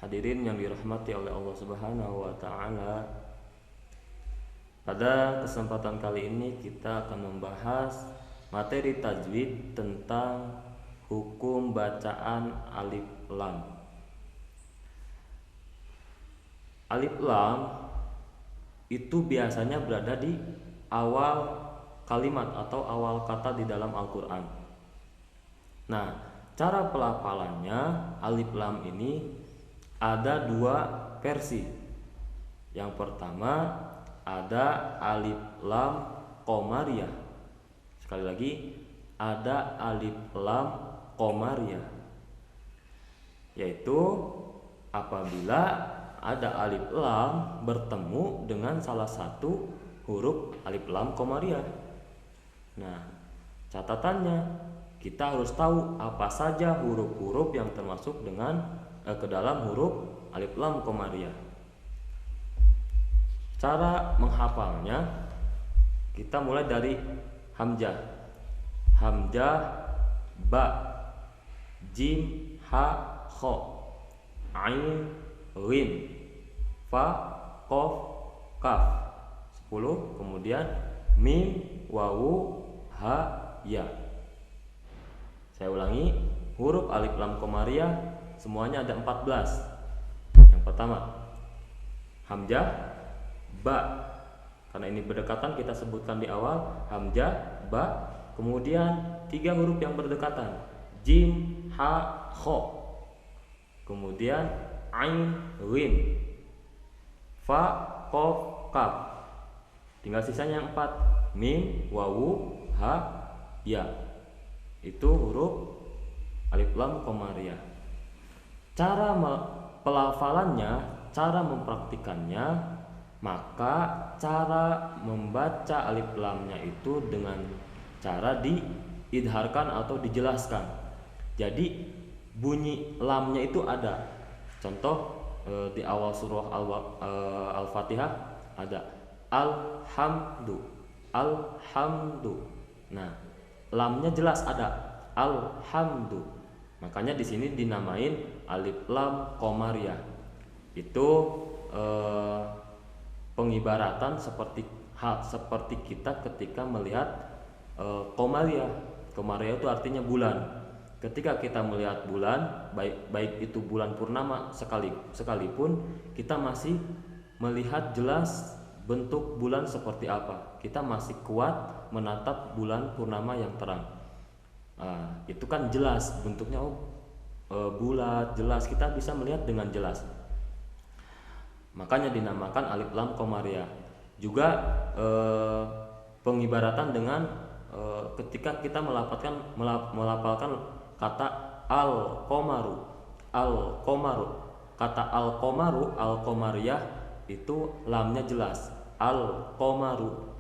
Hadirin yang dirahmati oleh Allah Subhanahu wa taala. Pada kesempatan kali ini kita akan membahas materi tajwid tentang hukum bacaan alif lam. Alif lam itu biasanya berada di awal kalimat atau awal kata di dalam Al-Qur'an. Nah, cara pelafalannya alif lam ini ada dua versi. Yang pertama ada alif lam qomariyah. Sekali lagi, ada alif lam qomariyah, yaitu apabila ada alif lam bertemu dengan salah satu huruf alif lam qomariyah. Nah, catatannya kita harus tahu apa saja huruf-huruf yang termasuk dengan ke dalam huruf alif lam qomariyah. Cara menghafalnya kita mulai dari hamzah. Hamzah, ba, jim, ha, kha, ain, ghin, fa, qaf, kaf. 10. Kemudian mim, wawu, ha, ya. Saya ulangi, huruf alif lam qomariyah semuanya ada 14. Yang pertama hamzah, ba, karena ini berdekatan kita sebutkan di awal, hamzah, ba. Kemudian 3 huruf yang berdekatan, jim, ha, kha. Kemudian ain, ghin, fa, qaf, kaf. Tinggal sisanya yang 4, mim, wawu, ha, ya. Itu huruf alif lam qomariyah. Cara pelafalannya, cara mempraktikannya, maka cara membaca alif lamnya itu dengan cara diidharkan atau dijelaskan. Jadi bunyi lamnya itu ada. Contoh di awal surah Al-Fatihah ada alhamdu, alhamdu. Nah, lamnya jelas ada alhamdu. Makanya di sini dinamain alif lam qomariyah. Itu pengibaratan seperti kita ketika melihat qomariyah. Qomariyah itu artinya bulan. Ketika kita melihat bulan, baik itu bulan purnama sekalipun, kita masih melihat jelas bentuk bulan seperti apa. Kita masih kuat menatap bulan purnama yang terang. Itu kan jelas bentuknya, bulat, jelas, kita bisa melihat dengan jelas. Makanya dinamakan alif lam qomariyah. Juga pengibaratan dengan ketika kita melafalkan kata al-qomaru, al-qomaru. Kata al-qomaru, al-qomariyah itu lamnya jelas, al-qomaru.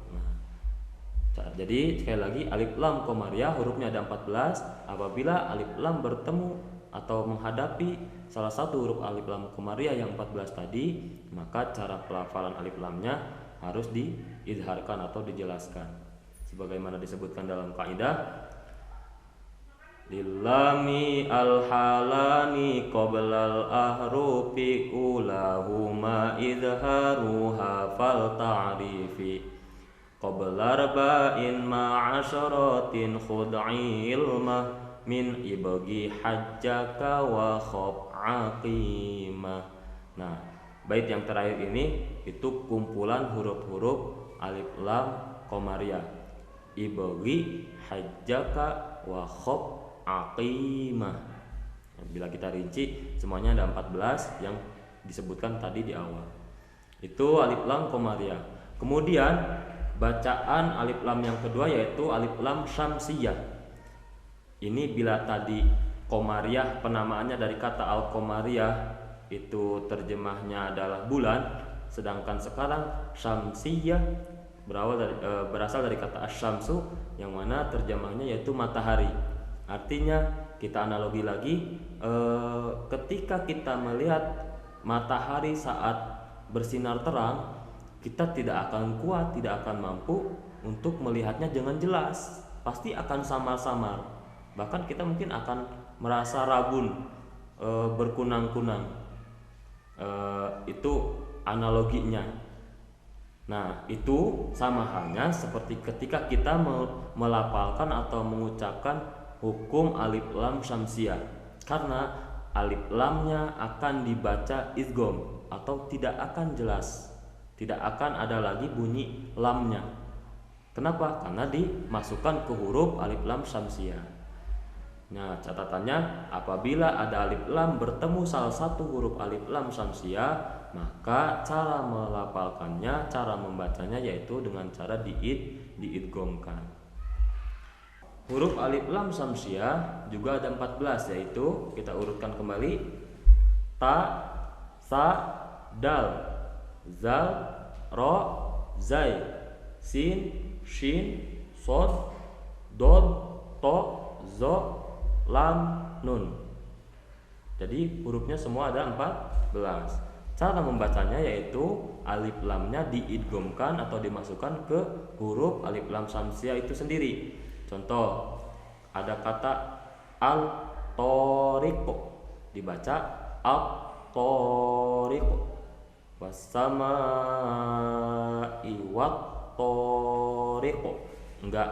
Jadi sekali lagi, alif lam qomariyah hurufnya ada 14. Apabila alif lam bertemu atau menghadapi salah satu huruf alif lam qomariyah yang 14 tadi, maka cara pelafalan alif lamnya harus diidharkan atau dijelaskan. Sebagaimana disebutkan dalam kaidah, lillami al-halani qoblal ahrufi ulahuma idharuha fal ta'rifi qablar ba'in ma'asyaratin khud'i ilmah min ibagi hajjaka wa khab aqimah. Nah, bait yang terakhir ini itu kumpulan huruf-huruf alif lam qomariyah. Ibagi hajjaka wa khab aqimah. Bila kita rinci, semuanya ada 14 yang disebutkan tadi di awal. Itu alif lam qomariyah. Kemudian bacaan alif lam yang kedua yaitu alif lam syamsiyah. Ini bila tadi qomariyah penamaannya dari kata al-qomariyah itu terjemahnya adalah bulan, sedangkan sekarang syamsiyah berasal dari kata asyamsu yang mana terjemahnya yaitu matahari. Artinya kita analogi lagi, ketika kita melihat matahari saat bersinar terang, kita tidak akan kuat, tidak akan mampu untuk melihatnya dengan jelas. Pasti akan samar-samar. Bahkan kita mungkin akan merasa rabun, berkunang-kunang. Itu analoginya. Nah, itu sama halnya seperti ketika kita melafalkan atau mengucapkan hukum alif lam syamsiah, karena alif lamnya akan dibaca idgham atau tidak akan jelas, tidak akan ada lagi bunyi lamnya. Kenapa? Karena dimasukkan ke huruf alif lam syamsiah. Nah, catatannya apabila ada alif lam bertemu salah satu huruf alif lam syamsiah, maka cara melafalkannya, cara membacanya yaitu dengan cara diidghamkan. Huruf alif lam syamsiah juga ada 14, yaitu kita urutkan kembali: ta, sa, dal, zal, ro, zai, sin, shin, sod, dod, to, zo, lam, nun. Jadi hurufnya semua ada 14. Cara membacanya yaitu alif lamnya diidghamkan atau dimasukkan ke huruf alif lam syamsiah itu sendiri. Contoh, ada kata al-tariqu, dibaca al-tariqu. Was-samaa'i wat-tariqu. Enggak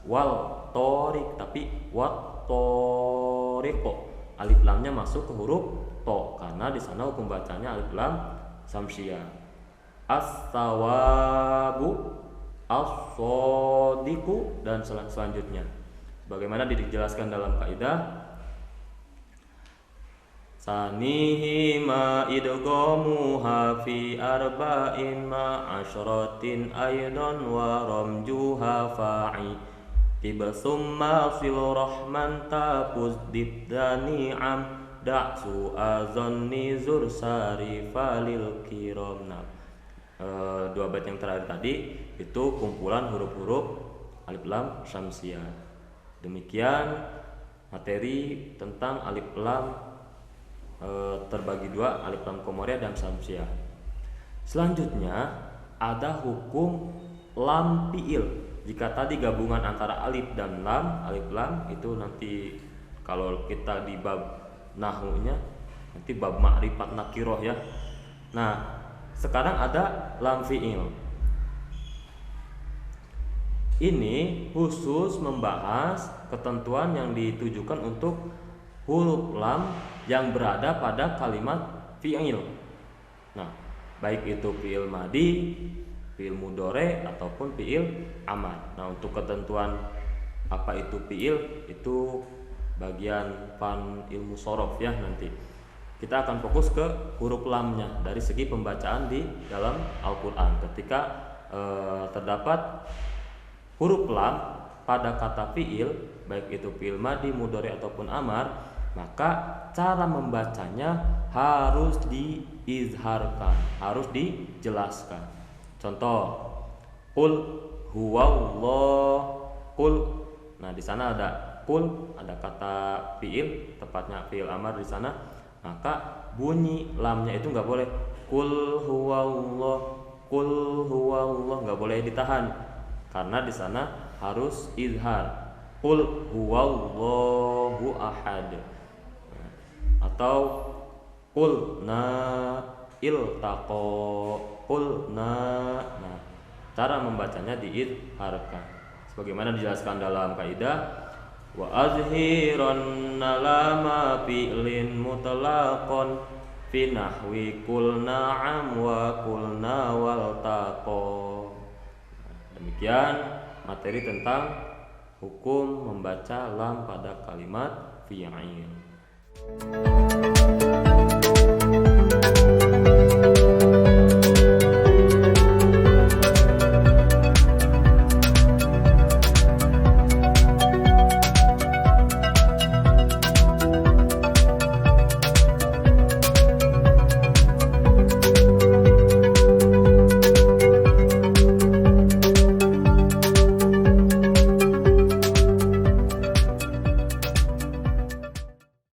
wal tariq tapi wat-tariqu. Alif lamnya masuk ke huruf to karena di sana hukum bacanya alif lam syamsiah. As-sawabu, as-sadiqu, dan selanjutnya. Bagaimana dijelaskan dalam kaidah? Sanihi ma idghamuha fi arba'in ma asyratin aidan wa ramjuha fa'i tibsumma fil rahman tapuz dibdani am da'su azanni zur sarifalil kiram. Dua bait yang terakhir tadi itu kumpulan huruf-huruf alif lam syamsiah. Demikian materi tentang alif lam terbagi dua, alif lam komariah dan syamsiah. Selanjutnya ada hukum lam fiil. Jika tadi gabungan antara alif dan lam, alif lam itu nanti kalau kita di bab nahwunya nanti bab ma'rifat nakiroh ya. Nah, sekarang ada lam fiil. Ini khusus membahas ketentuan yang ditujukan untuk huruf lam yang berada pada kalimat fi'il. Nah, baik itu fi'il madi, fi'il mudhari ataupun fi'il amar. Nah, untuk ketentuan apa itu fi'il itu bagian fan ilmu shorof ya nanti. Kita akan fokus ke huruf lamnya dari segi pembacaan di dalam Al-Qur'an. Ketika terdapat huruf lam pada kata fi'il, baik itu fi'il madi, mudhari ataupun amar, maka cara membacanya harus diizharkan, harus dijelaskan. Contoh, qul huwallahu qul. Nah, di sana ada qul, ada kata fiil, tepatnya fiil amar di sana. Maka bunyi lamnya itu enggak boleh qul huwallahu, enggak boleh ditahan. Karena di sana harus izhar. Qul huwallahu ahad. Atau qulna iltaqo, qulna. Nah, cara membacanya diizharkan sebagaimana dijelaskan dalam kaidah wa azhiran lama fi'lin mutlaqan fi nahwi qulna am wa qulna wal taqo. Demikian materi tentang hukum membaca lam pada kalimat fi'il.